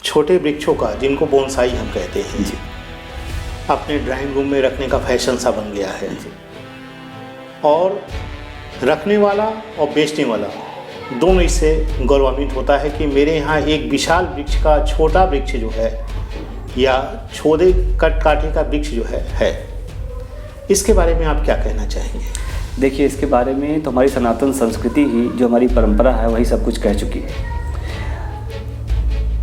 छोटे वृक्षों का, जिनको बोनसाई हम कहते हैं, अपने ड्राइंग रूम में रखने का फैशन सा बन गया है। और रखने वाला और बेचने वाला दोनों इससे गौरवान्वित होता है कि मेरे यहाँ एक विशाल वृक्ष का छोटा वृक्ष जो है, या छोटे कांटे का वृक्ष जो है। इसके बारे में आप क्या कहना चाहेंगे? देखिए, इसके बारे में तो हमारी सनातन संस्कृति ही, जो हमारी परंपरा है, वही सब कुछ कह चुकी है।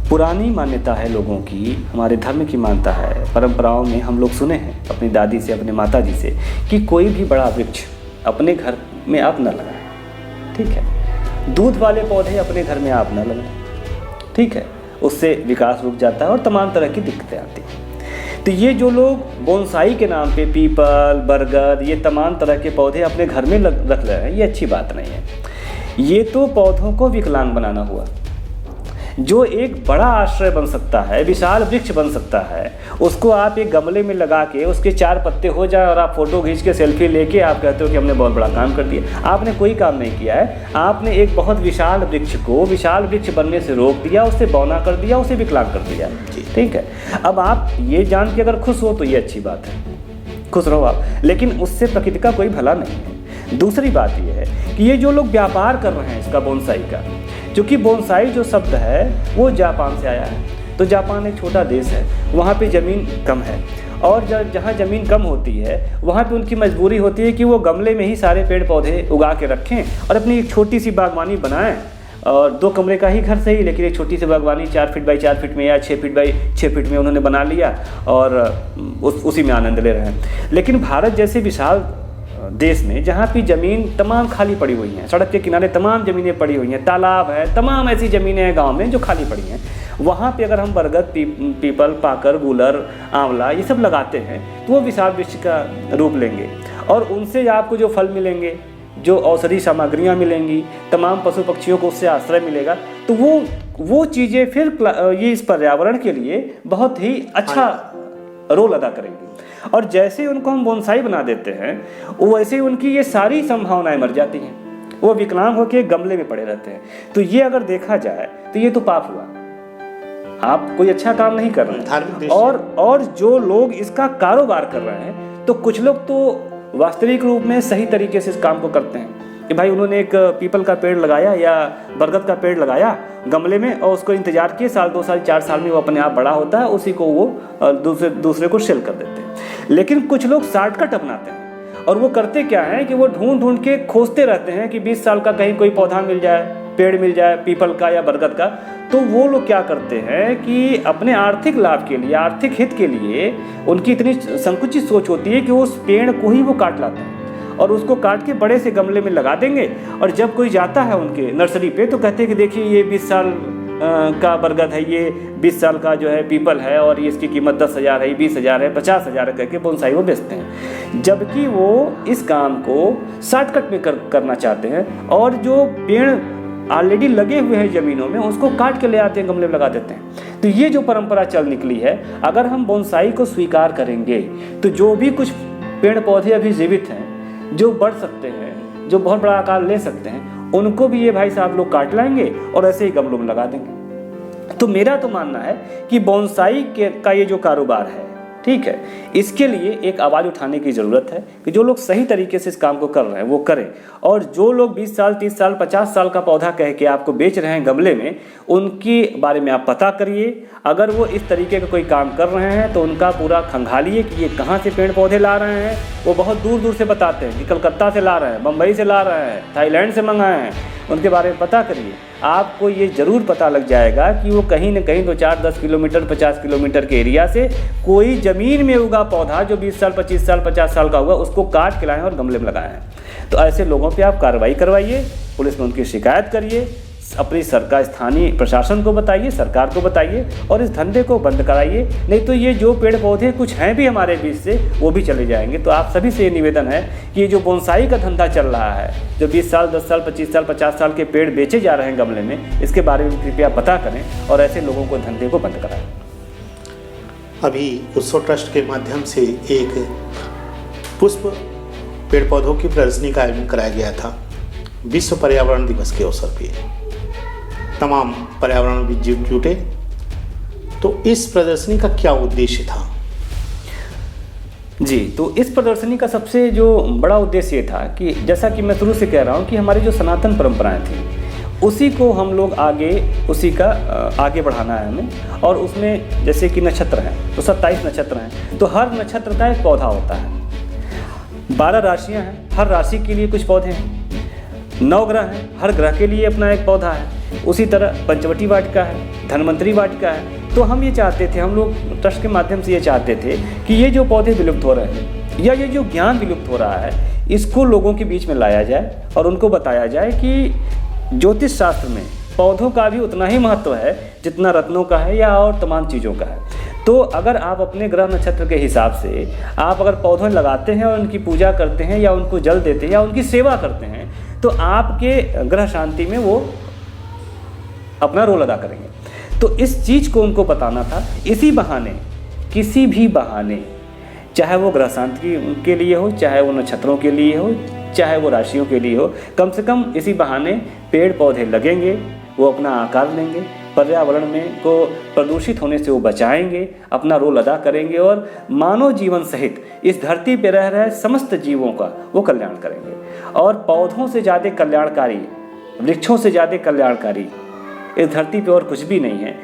पुरानी मान्यता है लोगों की, हमारे धर्म की मान्यता है, परंपराओं में हम लोग सुने हैं अपनी दादी से, अपने माता जी से, कि कोई भी बड़ा वृक्ष अपने घर में आप न लगाएं। ठीक है। दूध वाले पौधे अपने घर में आप न लगाएं। ठीक है। उससे विकास रुक जाता है और तमाम तरह की दिक्कतें आती हैं। तो ये जो लोग बोनसाई के नाम पे पीपल, बरगद, ये तमाम तरह के पौधे अपने घर में रख रहे हैं, ये अच्छी बात नहीं है। ये तो पौधों को विकलांग बनाना हुआ। जो एक बड़ा आश्रय बन सकता है, विशाल वृक्ष बन सकता है, उसको आप एक गमले में लगा के उसके 4 पत्ते हो जाए और आप फोटो खींच के सेल्फी लेके आप कहते हो कि हमने बहुत बड़ा काम कर दिया। आपने कोई काम नहीं किया है। आपने एक बहुत विशाल वृक्ष को विशाल वृक्ष बनने से रोक दिया, उसे बौना कर दिया, उसे विकलांग कर दिया। ठीक है। अब आप ये जान के अगर खुश हो तो ये अच्छी बात है, खुश रहो आप, लेकिन उससे प्रकृति का कोई भला नहीं है। दूसरी बात ये है कि ये जो लोग व्यापार कर रहे हैं इसका, बोनसाई का, क्योंकि बोनसाई जो शब्द है वो जापान से आया है। तो जापान एक छोटा देश है, वहाँ पे ज़मीन कम है, और जहाँ ज़मीन कम होती है वहाँ पे उनकी मजबूरी होती है कि वो गमले में ही सारे पेड़ पौधे उगा के रखें और अपनी एक छोटी सी बागवानी बनाएं। और 2 कमरे का ही घर सही, लेकिन एक छोटी सी बागवानी 4 फीट बाई 4 फीट में या 6 फीट बाई 6 फीट में उन्होंने बना लिया और उसी में आनंद ले रहे हैं। लेकिन भारत जैसे विशाल देश में, जहाँ की ज़मीन तमाम खाली पड़ी हुई हैं, सड़क के किनारे तमाम ज़मीनें पड़ी हुई हैं, तालाब है, तमाम ऐसी ज़मीनें हैं गांव में जो खाली पड़ी हैं, वहाँ पे अगर हम बरगद, पीपल, पाकर, गूलर, आंवला ये सब लगाते हैं तो वो विशाल वृक्ष का रूप लेंगे और उनसे आपको जो फल मिलेंगे, जो औषधि सामग्रियाँ मिलेंगी, तमाम पशु पक्षियों को उससे आश्रय मिलेगा, तो वो चीज़ें फिर ये इस पर्यावरण के लिए बहुत ही अच्छा रोल अदा करेंगी। और जैसे उनको हम बोनसाई बना देते हैं, वैसे ही उनकी ये सारी संभावनाएं मर जाती हैं, वो विकलांग होकर गमले में पड़े रहते हैं। तो ये अगर देखा जाए तो ये तो पाप हुआ, आप कोई अच्छा काम नहीं कर रहे हैं। और जो लोग इसका कारोबार कर रहे हैं, तो कुछ लोग तो वास्तविक रूप में सही तरीके से इस काम को करते हैं कि भाई उन्होंने एक पीपल का पेड़ लगाया या बरगद का पेड़ लगाया गमले में और उसको इंतजार किए, 1 साल 2 साल 4 साल में वो अपने आप बड़ा होता है, उसी को वो दूसरे को सेल कर देते हैं। लेकिन कुछ लोग शॉर्टकट अपनाते हैं और वो करते क्या है कि वो ढूंढ के खोजते रहते हैं कि 20 साल का कहीं कोई पौधा मिल जाए, पेड़ मिल जाए पीपल का या बरगद का। तो वो लोग क्या करते हैं कि अपने आर्थिक लाभ के लिए, आर्थिक हित के लिए, उनकी इतनी संकुचित सोच होती है कि उस पेड़ को ही वो काट लाते हैं और उसको काट के बड़े से गमले में लगा देंगे। और जब कोई जाता है उनके नर्सरी पे तो कहते हैं कि देखिए ये 20 साल का बरगद है, ये 20 साल का जो है पीपल है और ये इसकी कीमत 10,000 है, 20,000 है, 50,000 है करके बोनसाई वो बेचते हैं। जबकि वो इस काम को शॉर्टकट में करना चाहते हैं और जो पेड़ ऑलरेडी लगे हुए हैं ज़मीनों में उसको काट के ले आते हैं, गमले में लगा देते हैं। तो ये जो परंपरा चल निकली है, अगर हम बोनसाई को स्वीकार करेंगे तो जो भी कुछ पेड़ पौधे अभी जीवित हैं, जो बढ़ सकते हैं, जो बहुत बड़ा आकार ले सकते हैं, उनको भी ये भाई साहब लोग काट लाएंगे और ऐसे ही गमलों में लगा देंगे। तो मेरा तो मानना है कि बोनसाई का ये जो कारोबार है, ठीक है, इसके लिए एक आवाज़ उठाने की ज़रूरत है कि जो लोग सही तरीके से इस काम को कर रहे हैं वो करें। और जो लोग 20 साल 30 साल 50 साल का पौधा कह के आपको बेच रहे हैं गमले में, उनके बारे में आप पता करिए। अगर वो इस तरीके का कोई काम कर रहे हैं तो उनका पूरा खंगालिए कि ये कहाँ से पेड़ पौधे ला रहे हैं। वो बहुत दूर दूर से बताते हैं कि कलकत्ता से ला रहे हैं, बम्बई से ला रहे हैं, थाईलैंड से मंगाए हैं। उनके बारे में पता करिए, आपको ये ज़रूर पता लग जाएगा कि वो कहीं न कहीं 2-4-10 किलोमीटर 50 किलोमीटर के एरिया से कोई ज़मीन में उगा पौधा जो 20 साल 25 साल 50 साल का हुआ उसको काट के लाएँ और गमले में लगाए हैं। तो ऐसे लोगों पे आप कार्रवाई करवाइए, पुलिस में उनकी शिकायत करिए, अपनी सरकार स्थानीय प्रशासन को बताइए, सरकार को बताइए और इस धंधे को बंद कराइए। नहीं तो ये जो पेड़ पौधे कुछ हैं भी हमारे बीच से वो भी चले जाएंगे। तो आप सभी से ये निवेदन है कि ये जो बोनसाई का धंधा चल रहा है, जो 20 साल 10 साल 25 साल 50 साल के पेड़ बेचे जा रहे हैं गमले में, इसके बारे में कृपया पता करें और ऐसे लोगों को धंधे को बंद कराएं। अभी उत्सव ट्रस्ट के माध्यम से एक पुष्प पेड़ पौधों की प्रदर्शनी का आयोजन कराया गया था विश्व पर्यावरण दिवस के अवसर पर। तमाम पर्यावरण जुटे तो इस प्रदर्शनी का क्या उद्देश्य था? जी, तो इस प्रदर्शनी का सबसे जो बड़ा उद्देश्य ये था कि जैसा कि मैं शुरू से कह रहा हूँ कि हमारी जो सनातन परंपराएं थी उसी को हम लोग उसी का आगे बढ़ाना है हमें। और उसमें जैसे कि नक्षत्र हैं तो 27 नक्षत्र हैं, तो हर नक्षत्र का एक पौधा होता है। 12 राशियां हैं, हर राशि के लिए कुछ पौधे हैं। 9 ग्रह हैं, हर ग्रह के लिए अपना एक पौधा है। उसी तरह पंचवटी वाटिका है, धन्वंतरी वाटिका है। तो हम ये चाहते थे, हम लोग ट्रस्ट के माध्यम से ये चाहते थे कि ये जो पौधे विलुप्त हो रहे हैं या ये जो ज्ञान विलुप्त हो रहा है इसको लोगों के बीच में लाया जाए और उनको बताया जाए कि ज्योतिष शास्त्र में पौधों का भी उतना ही महत्व है जितना रत्नों का है या और तमाम चीज़ों का है। तो अगर आप अपने ग्रह नक्षत्र के हिसाब से आप अगर पौधे लगाते हैं और उनकी पूजा करते हैं या उनको जल देते हैं या उनकी सेवा करते हैं तो आपके ग्रह शांति में वो अपना रोल अदा करेंगे। तो इस चीज़ को उनको बताना था। इसी बहाने, किसी भी बहाने, चाहे वो ग्रह शांति के लिए हो, चाहे वो नक्षत्रों के लिए हो, चाहे वो राशियों के लिए हो, कम से कम इसी बहाने पेड़ पौधे लगेंगे, वो अपना आकार लेंगे, पर्यावरण में को प्रदूषित होने से वो बचाएंगे, अपना रोल अदा करेंगे और मानव जीवन सहित इस धरती पर रह रहे समस्त जीवों का वो कल्याण करेंगे। और पौधों से ज़्यादा कल्याणकारी, वृक्षों से ज़्यादा कल्याणकारी इस धरती पे और कुछ भी नहीं है।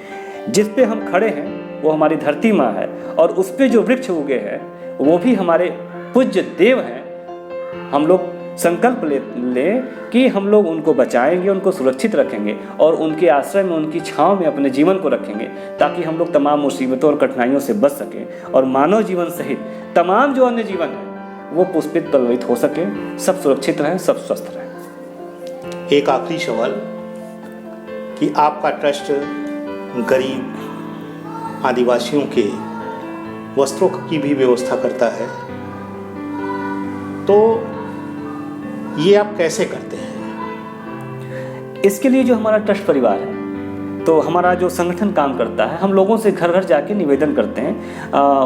जिस पे हम खड़े हैं वो हमारी धरती माँ है और उस पे जो वृक्ष उगे हैं वो भी हमारे पूज्य देव हैं। हम लोग संकल्प लें कि हम लोग उनको बचाएंगे, उनको सुरक्षित रखेंगे और उनके आश्रय में, उनकी छांव में अपने जीवन को रखेंगे ताकि हम लोग तमाम मुसीबतों और कठिनाइयों से बच सकें और मानव जीवन सहित तमाम जो अन्य जीवन है वो पुष्पित प्रज्वलित हो सके, सब सुरक्षित रहें, सब स्वस्थ रहें। एक आखिरी सवाल कि आपका ट्रस्ट गरीब आदिवासियों के वस्त्रों की भी व्यवस्था करता है, तो ये आप कैसे करते हैं? इसके लिए जो हमारा ट्रस्ट परिवार है, तो हमारा जो संगठन काम करता है, हम लोगों से घर घर जाके निवेदन करते हैं,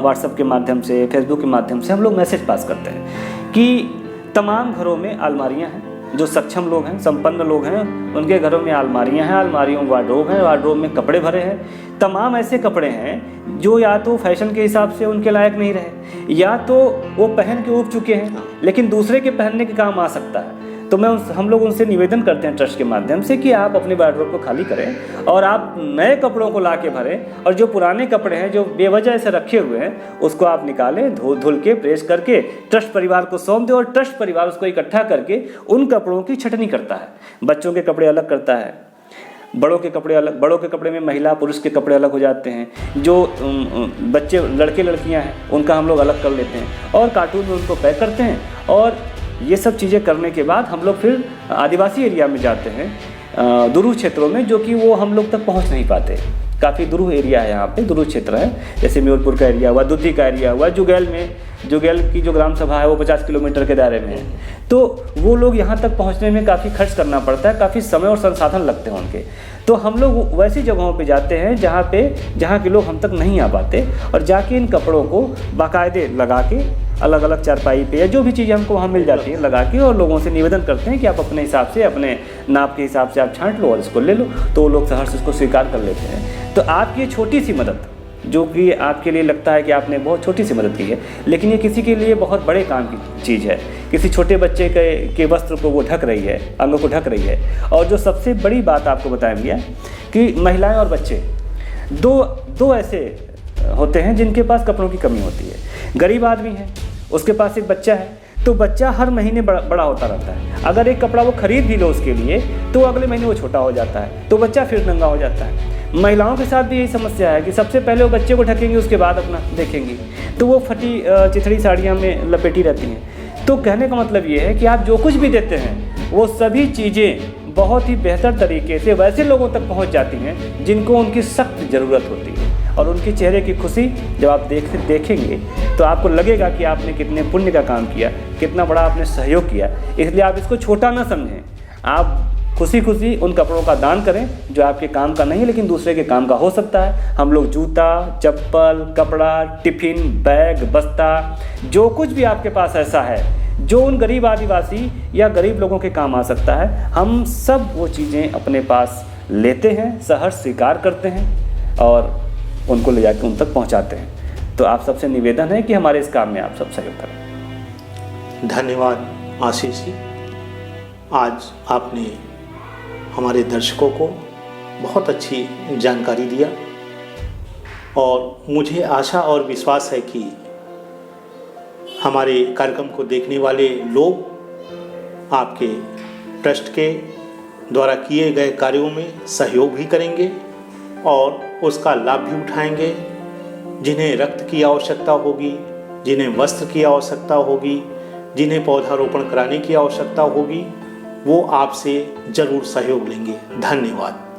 व्हाट्सएप के माध्यम से, फेसबुक के माध्यम से हम लोग मैसेज पास करते हैं कि तमाम घरों में अलमारियां हैं। जो सक्षम लोग हैं, संपन्न लोग हैं, उनके घरों में अलमारियां हैं, अलमारियों में वार्डरोब है, वार्डरोब में कपड़े भरे हैं। तमाम ऐसे कपड़े हैं जो या तो फैशन के हिसाब से उनके लायक नहीं रहे या तो वो पहन के उब चुके हैं लेकिन दूसरे के पहनने के काम आ सकता है। तो हम लोग उनसे निवेदन करते हैं ट्रस्ट के माध्यम से कि आप अपने वार्डरोब को खाली करें और आप नए कपड़ों को ला के भरें और जो पुराने कपड़े हैं जो बेवजह से रखे हुए हैं उसको आप निकालें, धुल के प्रेस करके ट्रस्ट परिवार को सौंप दें और ट्रस्ट परिवार उसको इकट्ठा करके उन कपड़ों की छटनी करता है। बच्चों के कपड़े अलग करता है, बड़ों के कपड़े अलग, बड़ों के कपड़े में महिला पुरुष के कपड़े अलग हो जाते हैं। जो बच्चे लड़के लड़कियां हैं उनका हम लोग अलग कर लेते हैं और कार्टून में उनको पैक करते हैं। और ये सब चीज़ें करने के बाद हम लोग फिर आदिवासी एरिया में जाते हैं, दुरूह क्षेत्रों में, जो कि वो हम लोग तक पहुंच नहीं पाते। काफ़ी दुरूह एरिया है, यहाँ पे दुरूह क्षेत्र है, जैसे म्योरपुर का एरिया हुआ, दुद्धी का एरिया हुआ, जुगैल की जो ग्राम सभा है वो 50 किलोमीटर के दायरे में है। तो वो लोग यहाँ तक पहुँचने में काफ़ी खर्च करना पड़ता है, काफ़ी समय और संसाधन लगते हैं उनके। तो हम लोग वैसी जगहों पे जाते हैं जहाँ के लोग हम तक नहीं आ पाते और जाके इन कपड़ों को बाकायदे लगा के अलग अलग चारपाई पे या जो भी चीज़ें हमको वहाँ मिल जाती है लगा के और लोगों से निवेदन करते हैं कि आप अपने हिसाब से, अपने नाप के हिसाब से आप छांट लो और इसको ले लो। तो वो लोग सहर्ष इसको स्वीकार कर लेते हैं। तो आपकी छोटी सी मदद, जो कि आपके लिए लगता है कि आपने बहुत छोटी सी मदद की है, लेकिन ये किसी के लिए बहुत बड़े काम की चीज़ है। किसी छोटे बच्चे के वस्त्र को वो ढक रही है, अंगों को ढक रही है। और जो सबसे बड़ी बात आपको बताएंगे कि महिलाएं और बच्चे दो ऐसे होते हैं जिनके पास कपड़ों की कमी होती है। गरीब आदमी है, उसके पास एक बच्चा है, तो बच्चा हर महीने बड़ा होता रहता है। अगर एक कपड़ा वो खरीद भी लो उसके लिए तो अगले महीने वो छोटा हो जाता है, तो बच्चा फिर नंगा हो जाता है। महिलाओं के साथ भी यही समस्या है कि सबसे पहले वो बच्चे को ढकेंगी, उसके बाद अपना देखेंगी, तो वो फटी चिथड़ी साड़ियाँ में लपेटी रहती हैं। तो कहने का मतलब ये है कि आप जो कुछ भी देते हैं वो सभी चीज़ें बहुत ही बेहतर तरीके से वैसे लोगों तक पहुंच जाती हैं जिनको उनकी सख्त ज़रूरत होती है। और उनके चेहरे की खुशी जब आप देखेंगे तो आपको लगेगा कि आपने कितने पुण्य का काम किया, कितना बड़ा आपने सहयोग किया। इसलिए आप इसको छोटा ना समझें, आप खुशी खुशी उन कपड़ों का दान करें जो आपके काम का नहीं है लेकिन दूसरे के काम का हो सकता है। हम लोग जूता, चप्पल, कपड़ा, टिफ़िन, बैग, बस्ता, जो कुछ भी आपके पास ऐसा है जो उन गरीब आदिवासी या गरीब लोगों के काम आ सकता है, हम सब वो चीज़ें अपने पास लेते हैं, सहर्ष स्वीकार करते हैं और उनको ले जाकर उन तक पहुँचाते हैं। तो आप सबसे निवेदन है कि हमारे इस काम में आप सब सहयोग करें। धन्यवाद आशीष जी, आज आपने हमारे दर्शकों को बहुत अच्छी जानकारी दिया और मुझे आशा और विश्वास है कि हमारे कार्यक्रम को देखने वाले लोग आपके ट्रस्ट के द्वारा किए गए कार्यों में सहयोग भी करेंगे और उसका लाभ भी उठाएंगे। जिन्हें रक्त की आवश्यकता होगी, जिन्हें वस्त्र की आवश्यकता होगी, जिन्हें पौधारोपण कराने की आवश्यकता होगी, वो आपसे ज़रूर सहयोग लेंगे। धन्यवाद।